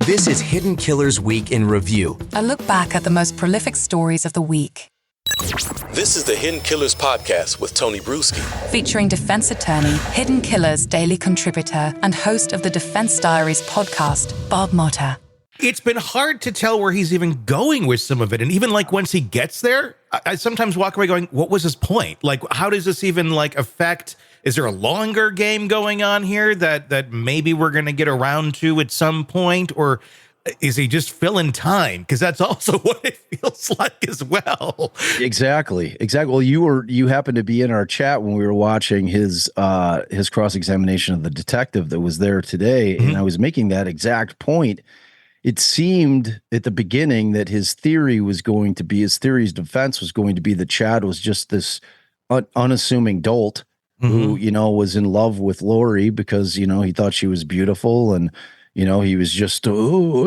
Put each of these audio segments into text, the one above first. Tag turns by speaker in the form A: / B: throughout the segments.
A: This is Hidden Killers Week in Review.
B: A look back at the most prolific stories of the week.
C: This is the Hidden Killers podcast with Tony Brueski.
B: Featuring defense attorney, Hidden Killers daily contributor, and host of the Defense Diaries podcast, Bob Motta.
D: It's been hard to tell where he's even going with some of it. And even like once he gets there, I sometimes walk away going, what was his point? Like, how does this even like affect? Is there a longer game going on here that maybe we're going to get around to at some point? Or is he just filling time? Because that's also what it feels like as well.
E: Exactly. Well, you happened to be in our chat when we were watching his cross-examination of the detective that was there today. Mm-hmm. And I was making that exact point. It seemed at the beginning that his theory's defense was going to be that Chad was just this unassuming dolt who, was in love with Lori because, he thought she was beautiful and, he was just, so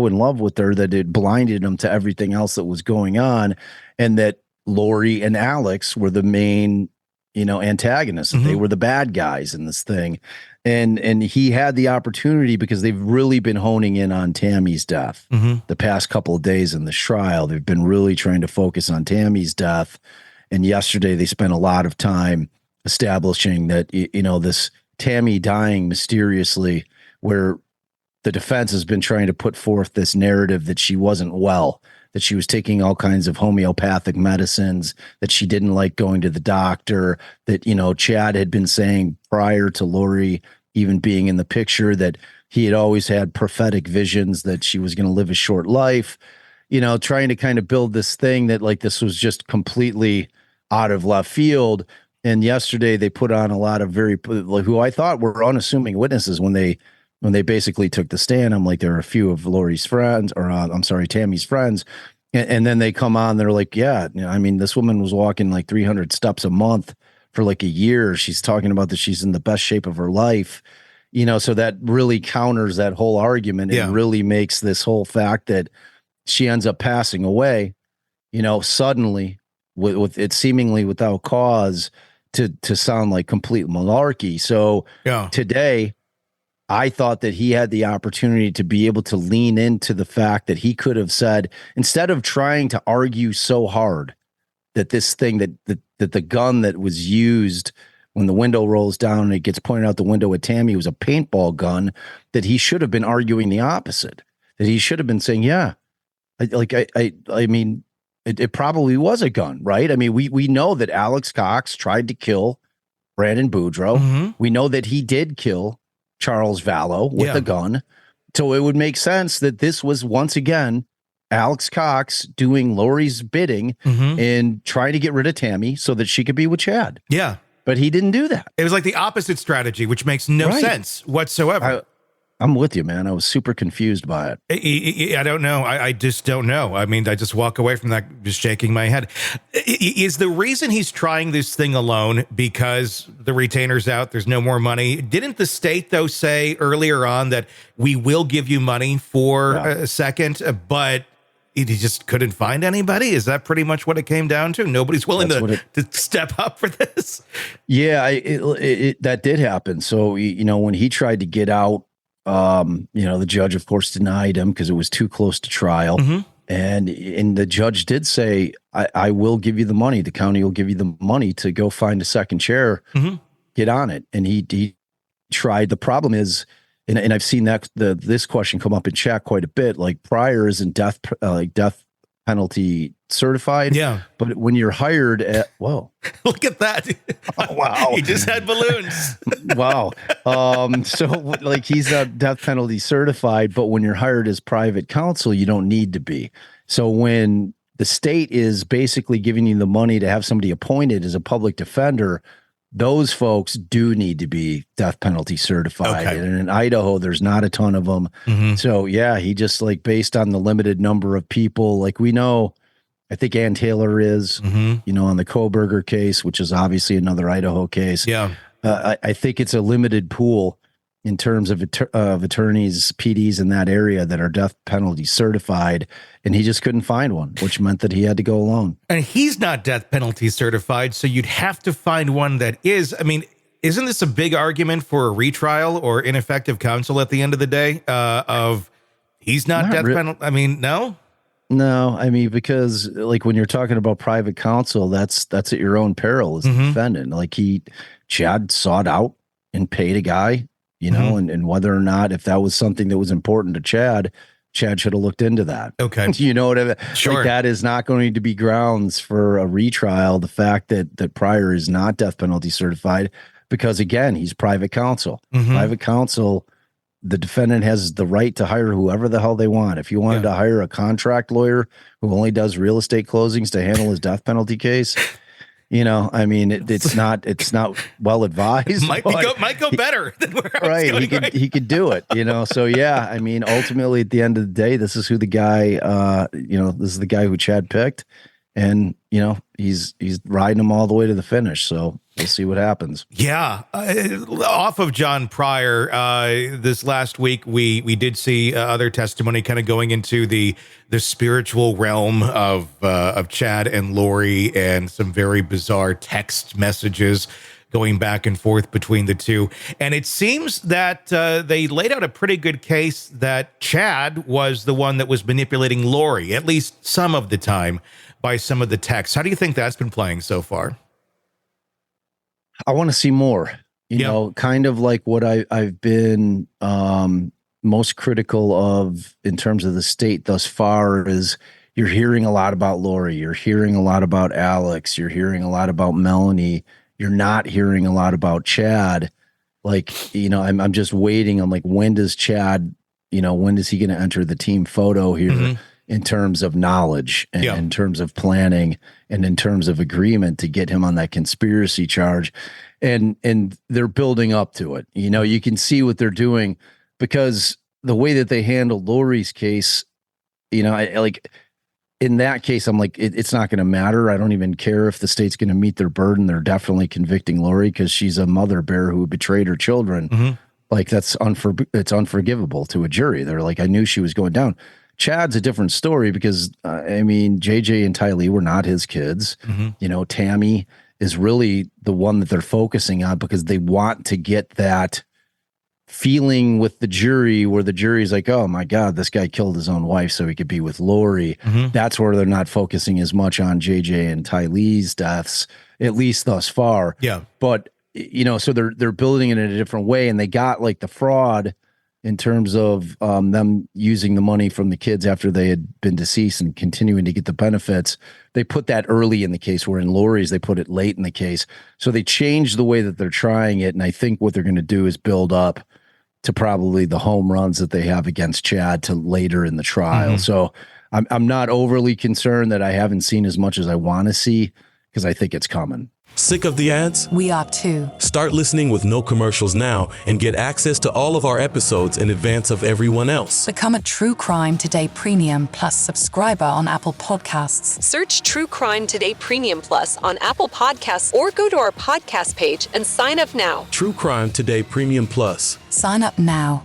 E: in love with her that it blinded him to everything else that was going on. And that Lori and Alex were the main, antagonists. Mm-hmm. They were the bad guys in this thing. And he had the opportunity because they've really been honing in on Tammy's death the past couple of days in the trial. They've been really trying to focus on Tammy's death. And yesterday they spent a lot of time establishing that, this Tammy dying mysteriously, where the defense has been trying to put forth this narrative that she wasn't well, that she was taking all kinds of homeopathic medicines, that she didn't like going to the doctor, that, Chad had been saying prior to Lori even being in the picture that he had always had prophetic visions that she was going to live a short life, trying to kind of build this thing that like this was just completely out of left field. And yesterday they put on a lot of who I thought were unassuming witnesses when they basically took the stand. I'm like, there are a few of Lori's friends, or Tammy's friends. And then they come on, they're like, yeah, this woman was walking like 300 steps a month for like a year. She's talking about that she's in the best shape of her life, so that really counters that whole argument. Yeah. It really makes this whole fact that she ends up passing away, suddenly with it seemingly without cause to sound like complete malarkey. So today, I thought that he had the opportunity to be able to lean into the fact that he could have said, instead of trying to argue so hard that this thing that the gun that was used when the window rolls down and it gets pointed out the window at Tammy was a paintball gun, that he should have been arguing the opposite, that he should have been saying, yeah, it probably was a gun, right? I mean, we know that Alex Cox tried to kill Brandon Boudreaux. Mm-hmm. We know that he did kill Charles Vallow with a gun. So it would make sense that this was once again Alex Cox doing Lori's bidding and trying to get rid of Tammy so that she could be with Chad.
D: Yeah.
E: But he didn't do that.
D: It was like the opposite strategy, which makes no sense whatsoever.
E: I'm with you, man. I was super confused by
D: it. I don't know. I just don't know. I mean, I just walk away from that just shaking my head. Is the reason he's trying this thing alone because the retainer's out, there's no more money? Didn't the state, though, say earlier on that we will give you money for a second, but he just couldn't find anybody? Is that pretty much what it came down to? Nobody's willing to step up for this? Yeah,
E: that did happen. So, when he tried to get out, the judge, of course, denied him because it was too close to trial. Mm-hmm. And the judge did say, I will give you the money. The county will give you the money to go find a second chair, get on it. And he tried. The problem is, and I've seen this question come up in chat quite a bit, like prior isn't death penalty certified.
D: Yeah.
E: But when you're hired at, whoa.
D: Look at that.
E: Oh, wow.
D: He just had balloons.
E: Wow. So like he's not death penalty certified, but when you're hired as private counsel, you don't need to be. So when the state is basically giving you the money to have somebody appointed as a public defender, those folks do need to be death penalty certified. Okay. And in Idaho, there's not a ton of them. Mm-hmm. So yeah, he just like based on the limited number of people, like we know, I think Ann Taylor is, on the Koberger case, which is obviously another Idaho case.
D: Yeah.
E: I think it's a limited pool in terms of attorneys, PDs in that area that are death penalty certified, and he just couldn't find one, which meant that he had to go alone.
D: And he's not death penalty certified, so you'd have to find one that is. I mean, isn't this a big argument for a retrial or ineffective counsel at the end of the day? Of he's not death penalty. I mean, no.
E: No, I mean, because like when you're talking about private counsel, that's at your own peril as the defendant. Like Chad sought out and paid a guy, you know, and whether or not, if that was something that was important to Chad should have looked into that.
D: Okay.
E: You know what I mean?
D: Sure.
E: Like that is not going to be grounds for a retrial. The fact that Pryor is not death penalty certified, because again, he's private counsel. Private counsel, the defendant has the right to hire whoever the hell they want. If you wanted to hire a contract lawyer who only does real estate closings to handle his death penalty case, you know, I mean, it's not well advised.
D: Might go better than where I was going,
E: he could do it, you know. So yeah, I mean, ultimately at the end of the day, this is who the guy, this is the guy who Chad picked, and you know, he's riding him all the way to the finish. So we'll see what happens.
D: Yeah. Off of John Pryor, this last week, we did see other testimony kind of going into the spiritual realm of Chad and Lori, and some very bizarre text messages going back and forth between the two. And it seems that they laid out a pretty good case that Chad was the one that was manipulating Lori, at least some of the time, by some of the texts. How do you think that's been playing so far?
E: I want to see more, you know, kind of like what I've been most critical of in terms of the state thus far is you're hearing a lot about Lori. You're hearing a lot about Alex. You're hearing a lot about Melanie. You're not hearing a lot about Chad. Like, you know, I'm just waiting. I'm like, when does Chad, you know, when is he going to enter the team photo here in terms of knowledge and in terms of planning and in terms of agreement to get him on that conspiracy charge? And they're building up to it. You know, you can see what they're doing because the way that they handled Lori's case, you know, I like in that case, I'm like, it's not going to matter. I don't even care if the state's going to meet their burden. They're definitely convicting Lori because she's a mother bear who betrayed her children. Like it's unforgivable to a jury. They're like, I knew she was going down. Chad's a different story because, I mean, JJ and Tylee were not his kids. You know, Tammy is really the one that they're focusing on because they want to get that feeling with the jury where the jury's like, oh my God, this guy killed his own wife so he could be with Lori. That's where they're not focusing as much on JJ and Tylee's deaths, at least thus far. Yeah. But, you know, so they're building it in a different way, and they got like the fraud in terms of them using the money from the kids after they had been deceased and continuing to get the benefits. They put that early in the case, where in Lori's, they put it late in the case. So they changed the way that they're trying it. And I think what they're going to do is build up to probably the home runs that they have against Chad to later in the trial. So I'm not overly concerned that I haven't seen as much as I want to see, because I think it's coming.
C: Sick of the ads?
B: We are too.
C: Start listening with no commercials now and get access to all of our episodes in advance of everyone else.
B: Become a True Crime Today Premium Plus subscriber on Apple Podcasts.
F: Search True Crime Today Premium Plus on Apple Podcasts or go to our podcast page and sign up now.
C: True Crime Today Premium Plus.
B: Sign up now.